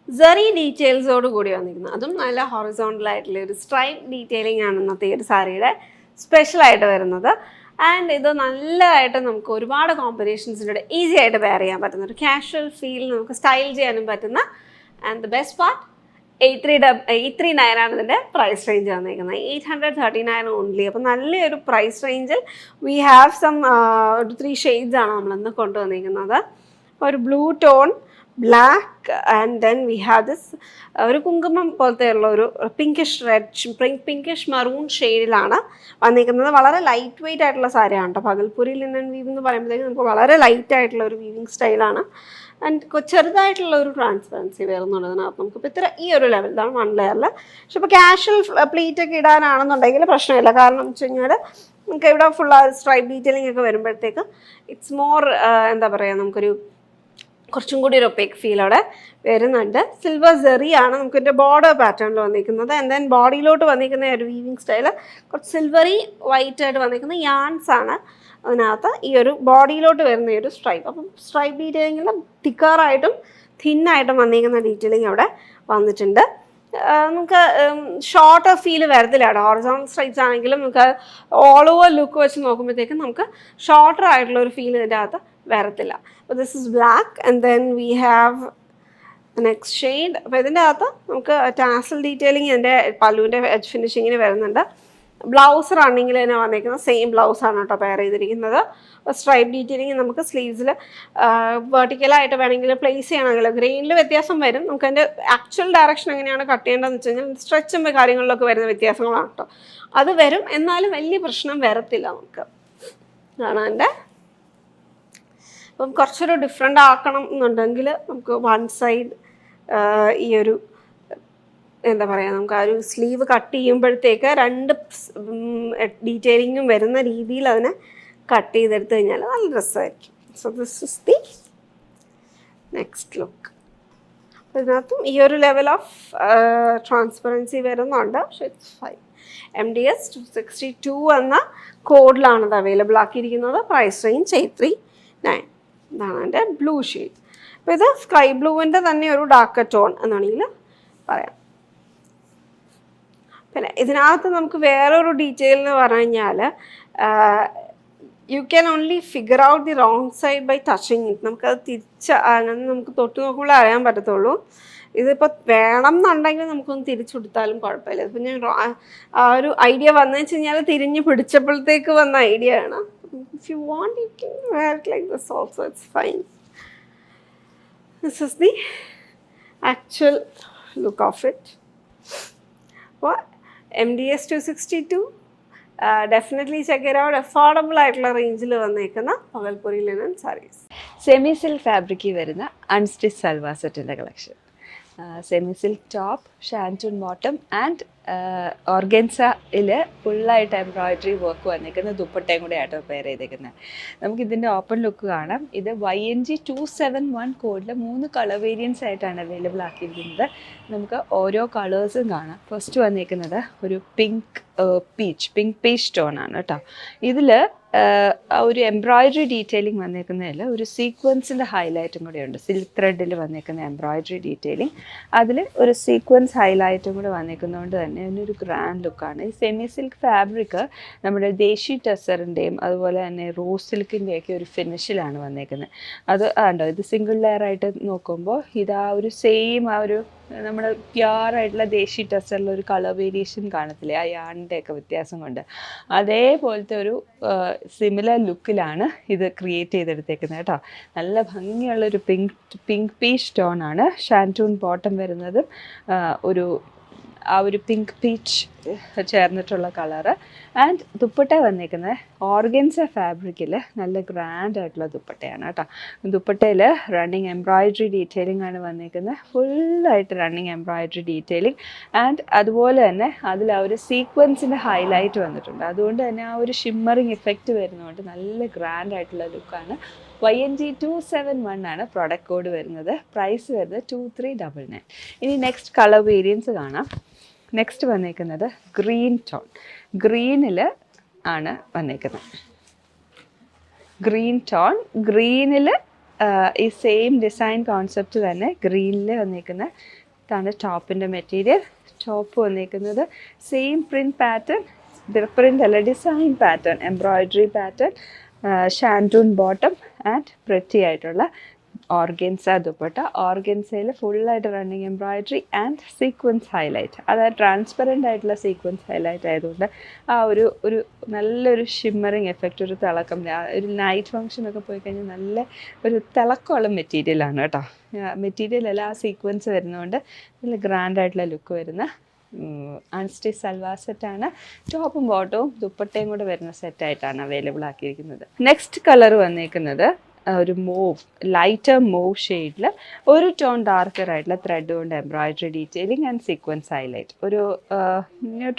സെറി ഡീറ്റെയിൽസോട് കൂടി വന്നിരിക്കുന്നത്, അതും നല്ല ഹൊറിസോണ്ടൽ ആയിട്ടുള്ള ഒരു സ്ട്രൈപ്പ് ഡീറ്റെയിലിംഗ് ആണ് ഇന്നത്തെ ഒരു സാരിയുടെ സ്പെഷ്യലായിട്ട് വരുന്നത്. ആൻഡ് ഇത് നല്ലതായിട്ട് നമുക്ക് ഒരുപാട് കോമ്പിനേഷൻസിലൂടെ ഈസി ആയിട്ട് വെയർ ചെയ്യാൻ പറ്റുന്ന ഒരു കാഷ്വൽ ഫീൽ നമുക്ക് സ്റ്റൈൽ ചെയ്യാനും പറ്റുന്ന. ആൻഡ് ദ ബെസ്റ്റ് പാർട്ട് 839 ആണ് ഇതിൻ്റെ പ്രൈസ് റേഞ്ച് വന്നിരിക്കുന്നത്. 839 ഓൺലി. അപ്പോൾ നല്ലൊരു പ്രൈസ് റേഞ്ചിൽ വി ഹാവ് സം ഒരു 3 ഷെയ്ഡ്സ് ആണ് നമ്മളിന്ന് കൊണ്ടുവന്നിരിക്കുന്നത്. ഒരു blue tone, black, and then we have this ഒരു കുങ്കുമം പോലത്തെ ഉള്ള ഒരു പിങ്കിഷ് റെഡ്, പിങ്കിഷ് മറൂൺ ഷെയ്ഡിലാണ് വന്നിരിക്കുന്നത്. വളരെ ലൈറ്റ് വെയ്റ്റ് ആയിട്ടുള്ള സാരിയാണ് കേട്ടോ. പകൽപൂരി ലിനൻ വീവ് എന്ന് പറയുമ്പോഴത്തേക്ക് നമുക്ക് വളരെ ലൈറ്റ് ആയിട്ടുള്ള ഒരു വീവിങ് സ്റ്റൈലാണ്. ആൻഡ് ചെറുതായിട്ടുള്ള ഒരു ട്രാൻസ്പെറൻസി വരുന്നുണ്ട് അതിനകത്ത്. നമുക്കിപ്പോൾ ഇത്ര ഈ ഒരു ലെവൽ, ഇതാണ് 1 ലെയറിൽ. പക്ഷെ ഇപ്പോൾ കാഷ്വൽ പ്ലീറ്റ് ഒക്കെ ഇടാനാണെന്നുണ്ടെങ്കിൽ പ്രശ്നമില്ല. കാരണം എന്ന് വെച്ച് കഴിഞ്ഞാൽ നമുക്ക് ഇവിടെ ഫുൾ സ്ട്രൈപ്പ് ഡീറ്റെയിലിംഗ് ഒക്കെ വരുമ്പോഴത്തേക്ക് ഇറ്റ്സ് മോർ എന്താ പറയുക, നമുക്കൊരു കുറച്ചും കൂടി ഒരു ഒപ്പേക്ക് ഫീൽ അവിടെ വരുന്നുണ്ട്. സിൽവർ സെറിയാണ് നമുക്ക് ഇതിൻ്റെ ബോർഡർ പാറ്റേണിൽ വന്നിരിക്കുന്നത്. ആൻഡ് ദെൻ ബോഡിയിലോട്ട് വന്നിരിക്കുന്ന ഒരു വീവിങ് സ്റ്റൈൽ കുറച്ച് സിൽവറി വൈറ്റ് ആയിട്ട് വന്നിരിക്കുന്ന യാൺസ് ആണ് അതിനകത്ത് ഈ ഒരു ബോഡിയിലോട്ട് വരുന്ന ഈ ഒരു സ്ട്രൈപ്പ്. അപ്പം സ്ട്രൈപ്പ് ഡീറ്റെയിലിങ്ങിൽ തിക്കറായിട്ടും തിന്നായിട്ടും വന്നിരിക്കുന്ന ഡീറ്റെയിലിംഗ് അവിടെ വന്നിട്ടുണ്ട്. നമുക്ക് ഷോർട്ട് ഫീൽ വരത്തില്ല കേട്ടോ. ഹൊറിസോണ്ടൽ സ്ട്രൈപ്സ് ആണെങ്കിലും നമുക്ക് ഓൾ ഓവർ ലുക്ക് വെച്ച് നോക്കുമ്പോഴത്തേക്കും നമുക്ക് ഷോർട്ടർ ആയിട്ടുള്ള ഒരു ഫീൽ ഇതിൻ്റെ അകത്ത് വരത്തില്ല. അപ്പോൾ this is black and then we have next shade. അപ്പോൾ ഇതിൻ്റെ അകത്ത് നമുക്ക് ടാസൽ ഡീറ്റെയിലിംഗ് ഇതിൻ്റെ പല്ലുവിൻ്റെ എഡ്ജ് ഫിനിഷിങ്ങിന് വരുന്നുണ്ട്. ബ്ലൗസ് റണ്ണിങ്ങിൽ തന്നെ വന്നിരിക്കുന്നത് സെയിം ബ്ലൗസാണ് കേട്ടോ പെയർ ചെയ്തിരിക്കുന്നത്. അപ്പോൾ സ്ട്രൈപ്പ് ഡീറ്റെയിലിംഗ് നമുക്ക് സ്ലീവ്സിൽ വെർട്ടിക്കലായിട്ട് വേണമെങ്കിൽ പ്ലേസ് ചെയ്യണമെങ്കിൽ ഗ്രെയിനിൽ വ്യത്യാസം വരും. നമുക്ക് അതിൻ്റെ ആക്ച്വൽ ഡയറക്ഷൻ എങ്ങനെയാണ് കട്ട് ചെയ്യേണ്ടതെന്ന് വെച്ച് കഴിഞ്ഞാൽ സ്ട്രെച്ചും കാര്യങ്ങളിലൊക്കെ വരുന്ന വ്യത്യാസങ്ങളാണ് കേട്ടോ. അത് വരും, എന്നാലും വലിയ പ്രശ്നം വരത്തില്ല നമുക്ക്. അതാണ് എൻ്റെ. അപ്പം കുറച്ചൊരു ഡിഫറെൻ്റ് ആക്കണം എന്നുണ്ടെങ്കിൽ നമുക്ക് വൺ സൈഡ് ഈ ഒരു എന്താ പറയുക, നമുക്ക് ആ ഒരു സ്ലീവ് കട്ട് ചെയ്യുമ്പോഴത്തേക്ക് 2 ഡീറ്റെയിലിങ്ങും വരുന്ന രീതിയിൽ അതിനെ കട്ട് ചെയ്തെടുത്ത് കഴിഞ്ഞാൽ നല്ല രസമായിരിക്കും. So this is the next look. ഇതിനകത്തും ഈ ഒരു ലെവൽ ഓഫ് ട്രാൻസ്പെറൻസി വരുന്നുണ്ട്. പക്ഷേ ഇറ്റ്സ് ഫൈൻ. MDS 262 എന്ന കോഡിലാണ് ഇത് അവൈലബിൾ ആക്കിയിരിക്കുന്നത്. Price range 839. ഇതാണ് എൻ്റെ ബ്ലൂ ഷെയ്ഡ്. അപ്പോൾ ഇത് സ്കൈ ബ്ലൂവിൻ്റെ തന്നെ ഒരു ഡാർക്ക് ടോൺ എന്നാണെങ്കിൽ പറയാം. പിന്നെ ഇതിനകത്ത് നമുക്ക് വേറൊരു ഡീറ്റെയിൽ എന്ന് പറഞ്ഞു കഴിഞ്ഞാൽ you can only figure out the wrong side by touching it. നമുക്കത് അങ്ങനെ നമുക്ക് തൊട്ട് നോക്കുമ്പോൾ അറിയാൻ പറ്റത്തുള്ളൂ. ഇതിപ്പോൾ വേണം എന്നുണ്ടെങ്കിൽ നമുക്കൊന്ന് തിരിച്ചു കൊടുത്താലും കുഴപ്പമില്ല. ഇപ്പം ഞാൻ ആ ഒരു ഐഡിയ വന്നു വെച്ച് കഴിഞ്ഞാൽ തിരിഞ്ഞ് പിടിച്ചപ്പോഴത്തേക്ക് വന്ന ഐഡിയ ആണ്. If you want, you can wear it like this also, it's fine. This is the actual look of it. Well, MDS 262, definitely check it out. Affordable ആയിട്ടുള്ള റേഞ്ചിൽ വന്നേക്കുന്ന പകൽപൂരി ലിനൻ സാരീസ്. സെമി സിൽക്ക് ഫാബ്രിക്കിൽ വരുന്ന അൺസ്റ്റിച്ച് സൽവാർ സെറ്റിൻ്റെ collection. Semi silk top, shantoon bottom and ഓർഗൻസയിൽ ഫുള്ളായിട്ട് embroidery work വന്നിരിക്കുന്ന ദുപ്പട്ടയും കൂടെ ആയിട്ട് പെയർ ചെയ്തേക്കുന്നത്. നമുക്കിതിൻ്റെ ഓപ്പൺ ലുക്ക് കാണാം. ഇത് YNG 271 കോഡിൽ 3 കളർ വേരിയൻസ് ആയിട്ടാണ് അവൈലബിൾ ആക്കിയിരിക്കുന്നത്. നമുക്ക് ഓരോ കളേഴ്സും കാണാം. ഫസ്റ്റ് വന്നിരിക്കുന്നത് ഒരു പിങ്ക് പീച്ച് ടോൺ ആണ് കേട്ടോ. ഇതിൽ ഒരു എംബ്രോയിഡറി ഡീറ്റെയിലിംഗ് വന്നിരിക്കുന്നതിൽ ഒരു സീക്വൻസിൻ്റെ ഹൈലൈറ്റും കൂടെ ഉണ്ട്. സിൽക്ക് ത്രെഡിൽ വന്നിരിക്കുന്ന എംബ്രോയിഡറി ഡീറ്റെയിലിംഗ്, അതിൽ ഒരു സീക്വൻസ് ഹൈലൈറ്റും കൂടെ വന്നിരിക്കുന്നതുകൊണ്ട് തന്നെ അതിനൊരു ഗ്രാൻഡ് ലുക്കാണ്. ഈ സെമി സിൽക്ക് ഫാബ്രിക് നമ്മുടെ ദേശി ടെസറിൻ്റെയും അതുപോലെ തന്നെ റോസ് സിൽക്കിൻ്റെയൊക്കെ ഒരു ഫിനിഷിലാണ് വന്നിരിക്കുന്നത്. അത് ഉണ്ടോ, ഇത് സിംഗിൾ ലെയർ ആയിട്ട് നോക്കുമ്പോൾ ഇതാ ഒരു സെയിം ആ ഒരു നമ്മുടെ പ്യുവറായിട്ടുള്ള ദേശി ടെസറിൽ ഒരു കളർ വേരിയേഷൻ കാണത്തില്ലേ, ആ യാണിൻ്റെയൊക്കെ വ്യത്യാസം കൊണ്ട് അതേപോലത്തെ ഒരു സിമിലർ ലുക്കിലാണ് ഇത് ക്രിയേറ്റ് ചെയ്തെടുത്തേക്കുന്നത് കേട്ടോ. നല്ല ഭംഗിയുള്ളൊരു പിങ്ക് പീച്ച് ടോണാണ്. ഷാൻറ്റൂൺ ബോട്ടം വരുന്നതും ആ ഒരു പിങ്ക് പീച്ച് ചേർന്നിട്ടുള്ള കളറ്. ആൻഡ് ദുപ്പട്ട വന്നിരിക്കുന്നത് ഓർഗൻസ ഫാബ്രിക്കിൽ നല്ല ഗ്രാൻഡ് ആയിട്ടുള്ള ദുപ്പട്ടയാണ് കേട്ടോ. ദുപ്പട്ടയിൽ റണ്ണിങ് എംബ്രോയിഡറി ഡീറ്റെയിലിംഗ് ആണ് വന്നിരിക്കുന്നത്. ഫുള്ളായിട്ട് റണ്ണിങ് എംബ്രോയിഡറി ഡീറ്റെയിലിംഗ് ആൻഡ് അതുപോലെ തന്നെ അതിൽ ആ ഒരു സീക്വൻസിൻ്റെ ഹൈലൈറ്റ് വന്നിട്ടുണ്ട്. അതുകൊണ്ട് തന്നെ ആ ഒരു ഷിമ്മറിങ് ഇഫക്റ്റ് വരുന്നതുകൊണ്ട് നല്ല ഗ്രാൻഡ് ആയിട്ടുള്ള ലുക്കാണ്. YNG 271 ആണ് പ്രോഡക്റ്റ് കോഡ് വരുന്നത്. പ്രൈസ് വരുന്നത് 2399. ഇനി നെക്സ്റ്റ് കളർ വേരിയൻസ് കാണാം. നെക്സ്റ്റ് വന്നിരിക്കുന്നത് ഗ്രീൻ ടോൺ. ഗ്രീനിൽ ആണ് വന്നിരിക്കുന്നത്. ഗ്രീനിൽ ഈ സെയിം ഡിസൈൻ കോൺസെപ്റ്റ് തന്നെ ഗ്രീനിൽ വന്നിരിക്കുന്ന ഇതാണ് ടോപ്പിൻ്റെ മെറ്റീരിയൽ. ടോപ്പ് വന്നിരിക്കുന്നത് സെയിം പ്രിൻറ്റ് പാറ്റേൺ, പ്രിൻ്റ് അല്ല design pattern, embroidery pattern, shantoon bottom and pretty ആയിട്ടുള്ള ഓർഗൻസ ദുപ്പട്ട. ഓർഗൻസയിൽ ഫുള്ളായിട്ട് running embroidery and sequence highlight. അതായത് ട്രാൻസ്പെറൻ്റ് ആയിട്ടുള്ള സീക്വൻസ് ഹൈലൈറ്റ് ആയതുകൊണ്ട് ആ ഒരു നല്ലൊരു ഷിമ്മറിങ് എഫക്റ്റ്, ഒരു തിളക്കം, ഒരു നൈറ്റ് ഫങ്ഷനൊക്കെ പോയി കഴിഞ്ഞാൽ നല്ല ഒരു തിളക്കമുള്ള മെറ്റീരിയലാണ് കേട്ടോ. മെറ്റീരിയലെല്ലാം ആ സീക്വൻസ് വരുന്നതുകൊണ്ട് നല്ല ഗ്രാൻഡായിട്ടുള്ള ലുക്ക് വരുന്ന അൺസ്റ്റിച്ച് സൽവാർ സെറ്റാണ്. ടോപ്പും ബോട്ടവും ദുപ്പട്ടയും കൂടെ വരുന്ന സെറ്റായിട്ടാണ് അവൈലബിൾ ആക്കിയിരിക്കുന്നത്. നെക്സ്റ്റ് കളർ വന്നിരിക്കുന്നത് ഒരു മൂവ്, ലൈറ്റർ മൂവ് ഷെയ്ഡിൽ ഒരു ടോൺ ഡാർക്കർ ആയിട്ടുള്ള ത്രെഡ് കൊണ്ട് embroidery detailing and sequence highlight. ഒരു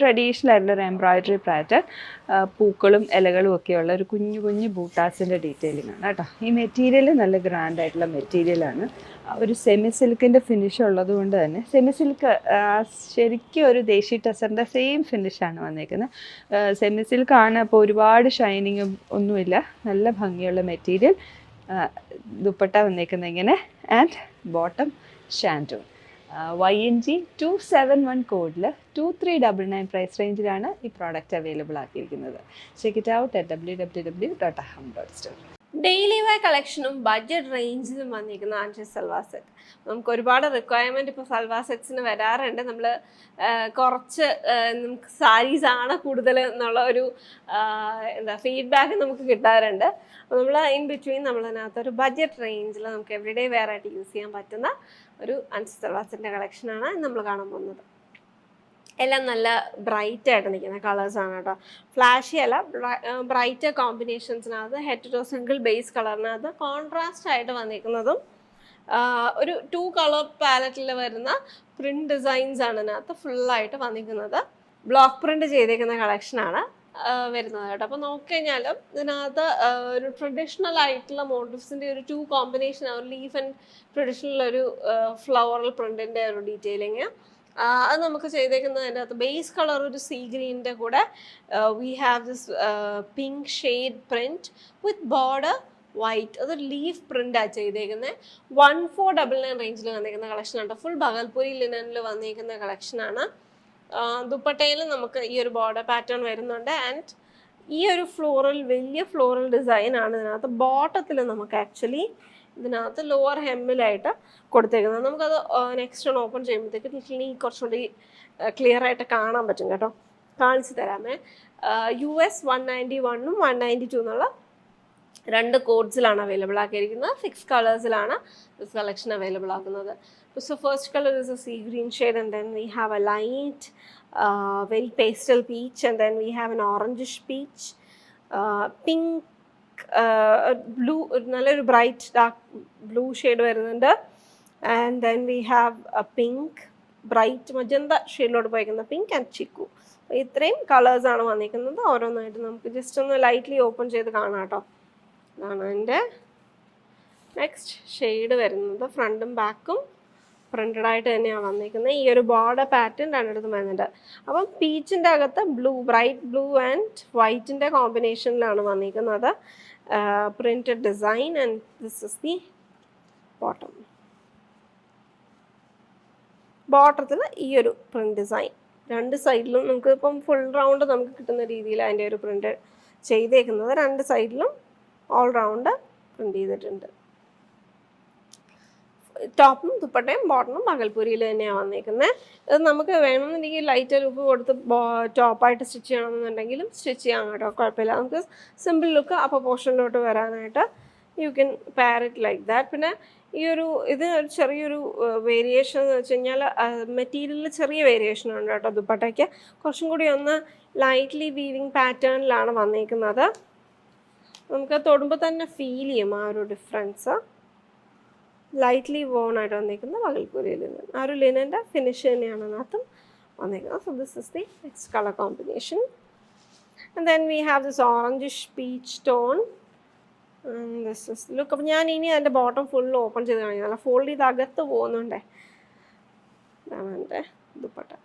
ട്രഡീഷണൽ ആയിട്ടുള്ളൊരു എംബ്രോയിഡറി പാറ്റേൺ, പൂക്കളും ഇലകളും ഒക്കെയുള്ള ഒരു കുഞ്ഞു കുഞ്ഞു ബൂട്ടാസിൻ്റെ ഡീറ്റെയിലിംഗ് ആണ് കേട്ടോ. ഈ മെറ്റീരിയൽ നല്ല ഗ്രാൻഡ് ആയിട്ടുള്ള മെറ്റീരിയലാണ്. ഒരു സെമി സിൽക്കിൻ്റെ ഫിനിഷ് ഉള്ളത് കൊണ്ട് തന്നെ സെമി സിൽക്ക് ശരിക്കും ഒരു ദേശി ടെസറിൻ്റെ സെയിം ഫിനിഷാണ് വന്നേക്കുന്നത്. സെമി സിൽക്കാണ്, അപ്പോൾ ഒരുപാട് ഷൈനിങ്ങും ഒന്നുമില്ല, നല്ല ഭംഗിയുള്ള മെറ്റീരിയൽ. ദുപ്പട്ട വന്നേക്കുന്നത് ഇങ്ങനെ ആൻഡ് ബോട്ടം ഷാൻറ്റൂൺ. YNG 271 കോഡിൽ 2399 പ്രൈസ് റേഞ്ചിലാണ് ഈ പ്രോഡക്റ്റ് അവൈലബിൾ ആക്കിയിരിക്കുന്നത്. Check it out at www.aham.store. Daily wear കളക്ഷനും ബഡ്ജറ്റ് റേഞ്ചിലും വന്നിരിക്കുന്ന ആൻഷ്യസ് സൽവാർ സെറ്റ്. നമുക്ക് ഒരുപാട് റിക്വയർമെൻറ്റ് ഇപ്പോൾ സൽവാർ സെറ്റ്സിന് വരാറുണ്ട്. നമ്മൾ കുറച്ച് നമുക്ക് സാരീസ് ആണ് കൂടുതൽ എന്നുള്ള ഒരു ഫീഡ്ബാക്ക് നമുക്ക് കിട്ടാറുണ്ട്. അപ്പോൾ നമ്മൾ ഇൻ ബിറ്റ്വീൻ നമ്മളതിനകത്ത് ഒരു ബഡ്ജറ്റ് റേഞ്ചിൽ നമുക്ക് എവറിഡേ വെയർ ആയിട്ട് യൂസ് ചെയ്യാൻ പറ്റുന്ന ഒരു ആൻഷ്യസ് സൽവാർ സെറ്റിൻ്റെ കളക്ഷനാണ് നമ്മൾ കാണാൻ പോകുന്നത്. എല്ലാം നല്ല ബ്രൈറ്റ് ആയിട്ട് നിൽക്കുന്ന കളേഴ്സാണ് കേട്ടോ. ഫ്ലാഷി അല്ല, ബ്രൈറ്റ് കോമ്പിനേഷൻസിനകത്ത് ഹെഡ് ടു സിംഗിൾ ബേസ് കളറിനകത്ത് കോൺട്രാസ്റ്റ് ആയിട്ട് വന്നിരിക്കുന്നതും ഒരു 2 കളർ പാലറ്റിൽ വരുന്ന പ്രിൻറ്റ് ഡിസൈൻസ് ആണ് ഇതിനകത്ത് ഫുള്ളായിട്ട് വന്നിരിക്കുന്നത്. ബ്ലോക്ക് പ്രിൻറ്റ് ചെയ്തേക്കുന്ന കളക്ഷനാണ് വരുന്നത് കേട്ടോ. അപ്പോൾ നോക്കിക്കഴിഞ്ഞാലും ഇതിനകത്ത് ഒരു ട്രഡീഷണൽ ആയിട്ടുള്ള മോട്ടീവ്സിൻ്റെ ഒരു 2 കോമ്പിനേഷൻ, ഒരു ലീഫ് ആൻഡ് ട്രഡീഷണൽ ഒരു ഫ്ലവറൽ പ്രിൻറ്റിൻ്റെ ഒരു ഡീറ്റെയിലിങ് അത് നമുക്ക് ചെയ്തേക്കുന്നതിൻ്റെ അകത്ത് ബേസ് കളർ ഒരു സീ ഗ്രീനിൻ്റെ കൂടെ we have this pink shade print with border white. അത് ലീഫ് പ്രിൻ്റാണ് ചെയ്തേക്കുന്നത്. 1499 റേഞ്ചിൽ വന്നിരിക്കുന്ന കളക്ഷനാണ്. ഫുൾ ബഗൽപൂരി ലിനനിൽ വന്നിരിക്കുന്ന കളക്ഷനാണ്. ദുപ്പട്ടയിൽ നമുക്ക് ഈ ഒരു ബോർഡർ പാറ്റേൺ വരുന്നുണ്ട് ആൻഡ് ഈ ഒരു വലിയ ഫ്ലോറൽ ഡിസൈനാണ് ഇതിനകത്ത്. ബോട്ടത്തിൽ നമുക്ക് ആക്ച്വലി ഇതിനകത്ത് ലോവർ ഹെമ്മിലായിട്ട് കൊടുത്തേക്കുന്നത്. നമുക്കത് നെക്സ്റ്റ് ഒന്ന് ഓപ്പൺ ചെയ്യുമ്പോഴത്തേക്ക് ഈ കുറച്ചുകൂടി ക്ലിയർ ആയിട്ട് കാണാൻ പറ്റും കേട്ടോ. കാണിച്ചു തരാമേ. US 191 192 എന്നുള്ള 2 കോഡ്സിലാണ് അവൈലബിൾ ആക്കിയിരിക്കുന്നത്. 6 കളേഴ്സിലാണ് ദിസ് കളക്ഷൻ അവൈലബിൾ ആക്കുന്നത്. So first colour is a sea green shade and then we have a light very pastel peach and then we have an orangish peach, pink, blue, നല്ലൊരു bright dark blue shade വരുന്നുണ്ട്. And then we have a pink, bright magenta ഷെയ്ഡിലോട്ട് പോയിരിക്കുന്ന pink and chikoo. ഇത്രയും കളേഴ്സാണ് വന്നിരിക്കുന്നത്. ഓരോന്നായിട്ട് നമുക്ക് just ഒന്ന് ലൈറ്റ്ലി ഓപ്പൺ ചെയ്ത് കാണാം കേട്ടോ. ഇതാണ് എൻ്റെ നെക്സ്റ്റ് ഷെയ്ഡ് വരുന്നത്. ഫ്രണ്ടും ബാക്കും പ്രിൻറ്റഡ് ആയിട്ട് തന്നെയാണ് വന്നിരിക്കുന്നത്. ഈ ഒരു ബോർഡർ പാറ്റേൺ രണ്ടിടത്തും വരുന്നുണ്ട്. അപ്പം പീച്ചിൻ്റെ അകത്ത് ബ്ലൂ, ബ്രൈറ്റ് ബ്ലൂ ആൻഡ് വൈറ്റിൻ്റെ കോമ്പിനേഷനിലാണ് വന്നിരിക്കുന്നത്. Printed design and this is the bottom. ബോട്ടത്തിൽ ഈ ഒരു പ്രിൻറ്റ് ഡിസൈൻ 2 സൈഡിലും നമുക്ക് ഇപ്പം ഫുൾ റൗണ്ട് നമുക്ക് കിട്ടുന്ന രീതിയിൽ അതിൻ്റെ ഒരു പ്രിൻറ്റ് ചെയ്തേക്കുന്നത്. 2 സൈഡിലും ഓൾ റൗണ്ട് പ്രിൻറ്റ് ചെയ്തിട്ടുണ്ട്. ടോപ്പും ദുപ്പട്ടയും ബോട്ടമും പകൽപൂരിയിൽ തന്നെയാണ് വന്നിരിക്കുന്നത്. ഇത് നമുക്ക് വേണമെന്നുണ്ടെങ്കിൽ ലൈറ്റ് ലുക്ക് കൊടുത്ത് ടോപ്പായിട്ട് സ്റ്റിച്ച് ചെയ്യണമെന്നുണ്ടെങ്കിലും സ്റ്റിച്ച് ചെയ്യാൻ കേട്ടോ, കുഴപ്പമില്ല. നമുക്ക് സിമ്പിൾ ലുക്ക് അപ്പോൾ പോർഷനിലോട്ട് വരാനായിട്ട് you can pair it like that. പിന്നെ ഈ ഒരു ഒരു ചെറിയൊരു വേരിയേഷൻ എന്ന് വെച്ച് കഴിഞ്ഞാൽ മെറ്റീരിയലിൽ ചെറിയ വേരിയേഷൻ ഉണ്ട് കേട്ടോ. ദുപ്പട്ടയ്ക്ക് കുറച്ചും കൂടി ഒന്ന് ലൈറ്റ്ലി വീവിങ് പാറ്റേണിലാണ് വന്നിരിക്കുന്നത്. നമുക്ക് തൊടുമ്പോൾ തന്നെ ഫീൽ ചെയ്യും ആ ഒരു ഡിഫറൻസ്. ലൈറ്റ്ലി വോൺ ആയിട്ട് വന്നിരിക്കുന്ന പകൽപൂരി ലിനൻ, ആ ഒരു ലിനൻ്റെ ഫിനിഷ് തന്നെയാണ് അതിനകത്തും വന്നിരിക്കുന്നത്. So this is the next colour combination. And then we have this orangish peach tone. This is look. അപ്പോൾ ഞാൻ ഇനി അതിൻ്റെ ബോട്ടം ഫുൾ ഓപ്പൺ ചെയ്ത് കാണിക്കുന്നത്, ഫോൾഡ് ചെയ്ത് അകത്ത് പോകുന്നുണ്ടേ. ഇതാണ് എൻ്റെ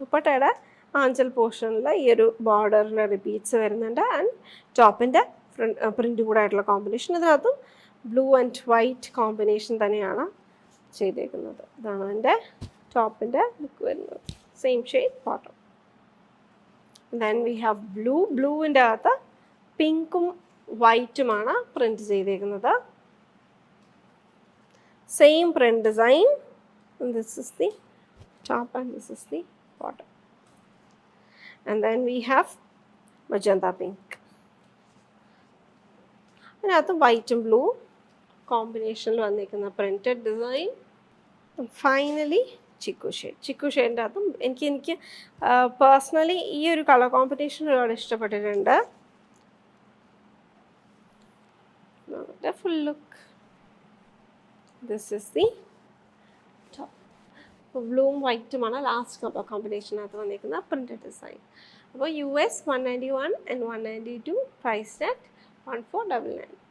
ദുപ്പട്ടയുടെ ആഞ്ചൽ പോർഷനിൽ ഈ ഒരു ബോർഡറിൻ്റെ റിപ്പീറ്റ്സ് വരുന്നുണ്ട്. ആൻഡ് ടോപ്പിൻ്റെ പ്രിൻ്റ് കൂടെ ആയിട്ടുള്ള കോമ്പിനേഷൻ. ഇതിനകത്തും ബ്ലൂ ആൻഡ് വൈറ്റ് കോമ്പിനേഷൻ തന്നെയാണ് ചെയ്തേക്കുന്നത്. ഇതാണ് എൻ്റെ ടോപ്പിൻ്റെ ലുക്ക് വരുന്നത്. Same shade bottom. Then we have ബ്ലൂവിൻ്റെ അകത്ത് പിങ്കും വൈറ്റുമാണ് പ്രിൻറ്റ് ചെയ്തേക്കുന്നത്. Same print design. This is the top and this is the bottom. And then we have magenta pink. അതിനകത്ത് വൈറ്റും ബ്ലൂ കോമ്പിനേഷനിൽ വന്നിരിക്കുന്ന പ്രിൻറ്റഡ് ഡിസൈൻ. ഫൈനലി ചിക്കു ഷെയ്ഡിൻ്റെ അകത്തും എനിക്ക് പേഴ്സണലി ഈ ഒരു കളർ കോമ്പിനേഷൻ ഒരുപാട് ഇഷ്ടപ്പെട്ടിട്ടുണ്ട്. Full look. This is the ബ്ലൂവും വൈറ്റുമാണ് ലാസ്റ്റ് കോമ്പിനേഷനകത്ത് വന്നിരിക്കുന്ന പ്രിൻറ്റഡ് ഡിസൈൻ. അപ്പോൾ US 191 and 192 പ്രൈസ്ഡ് അറ്റ് 1499.